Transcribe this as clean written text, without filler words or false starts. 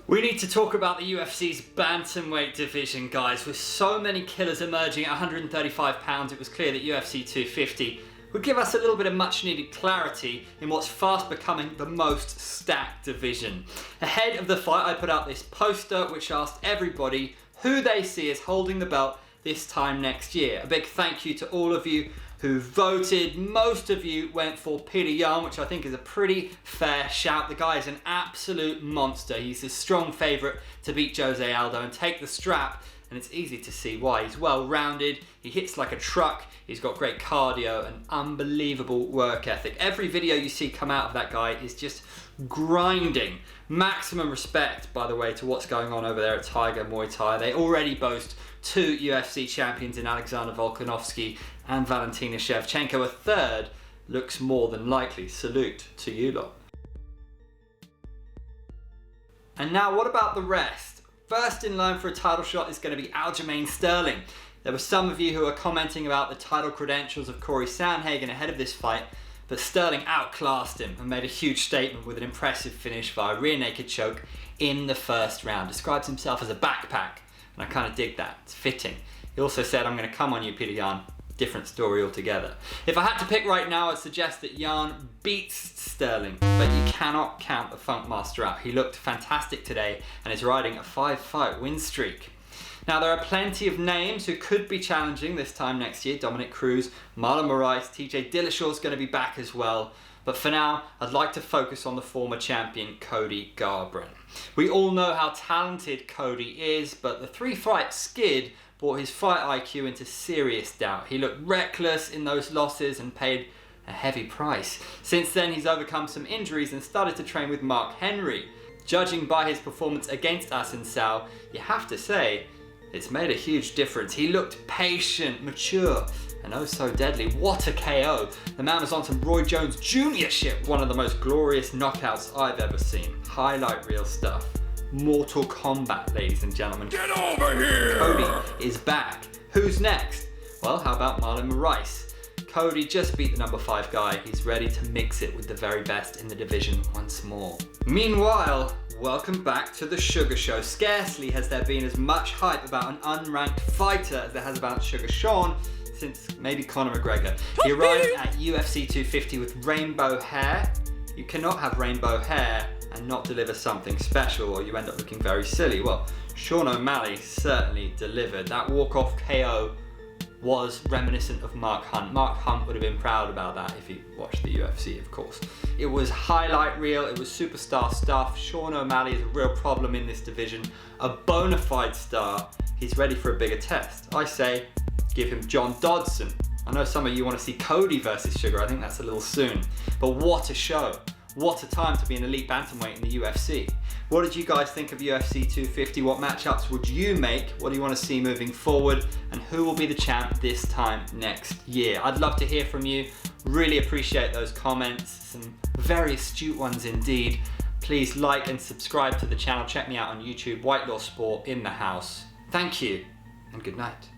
We need to talk about the UFC's Bantamweight division, guys. With so many killers emerging at 135 pounds, it was clear that UFC 250 would give us a little bit of much needed clarity in what's fast becoming the most stacked division. Ahead of the fight, I put out this poster which asked everybody who they see as holding the belt this time next year. A big thank you to all of you who voted. Most of you went for Peter Yan, which I think is a pretty fair shout. The guy is an absolute monster. He's a strong favourite to beat Jose Aldo and take the strap, and it's easy to see why. He's well-rounded, he hits like a truck, he's got great cardio and unbelievable work ethic. Every video you see come out of that guy is just grinding. Maximum respect, by the way, to what's going on over there at Tiger Muay Thai. They already boast 2 UFC champions in Alexander Volkanovski and Valentina Shevchenko. A third looks more than likely. Salute to you lot. And now what about the rest? First in line for a title shot is going to be Aljamain Sterling. There were some of you who were commenting about the title credentials of Corey Sandhagen ahead of this fight, but Sterling outclassed him and made a huge statement with an impressive finish via rear naked choke in the first round. Describes himself as a backpack, and I kind of dig that. It's fitting. He also said, "I'm going to come on you, Peter Yan." Different story altogether. If I had to pick right now, I'd suggest that Yan beats Sterling, but you cannot count the Funk Master out. He looked fantastic today and is riding a 5-fight win streak. Now, there are plenty of names who could be challenging this time next year. Dominic Cruz, Marlon Moraes, TJ Dillashaw's going to be back as well. But for now, I'd like to focus on the former champion, Cody Garbrandt. We all know how talented Cody is, but the 3-fight skid brought his fight IQ into serious doubt. He looked reckless in those losses and paid a heavy price. Since then, he's overcome some injuries and started to train with Mark Henry. Judging by his performance against Assunção, you have to say, it's made a huge difference. He looked patient, mature, and oh so deadly. What a KO. The man was on some Roy Jones Jr. shit, one of the most glorious knockouts I've ever seen. Highlight reel stuff. Mortal Kombat, ladies and gentlemen. Get over here! Cody is back. Who's next? Well, how about Marlon Moraes? Cody just beat the number 5 guy. He's ready to mix it with the very best in the division once more. Meanwhile, welcome back to the Sugar Show. Scarcely has there been as much hype about an unranked fighter as there has about Sugar Sean since maybe Conor McGregor. He arrived at UFC 250 with rainbow hair. You cannot have rainbow hair and not deliver something special, or you end up looking very silly. Well, Sean O'Malley certainly delivered. That walk-off KO was reminiscent of Mark Hunt. Mark Hunt would have been proud about that if he watched the UFC, of course. It was highlight reel, it was superstar stuff. Sean O'Malley is a real problem in this division, a bona fide star. He's ready for a bigger test. I say, give him John Dodson. I know some of you want to see Cody versus Sugar. I think that's a little soon. But what a show. What a time to be an elite bantamweight in the UFC. What did you guys think of UFC 250? What matchups would you make? What do you want to see moving forward? And who will be the champ this time next year? I'd love to hear from you. Really appreciate those comments. Some very astute ones indeed. Please like and subscribe to the channel. Check me out on YouTube. White Law Sport in the house. Thank you and good night.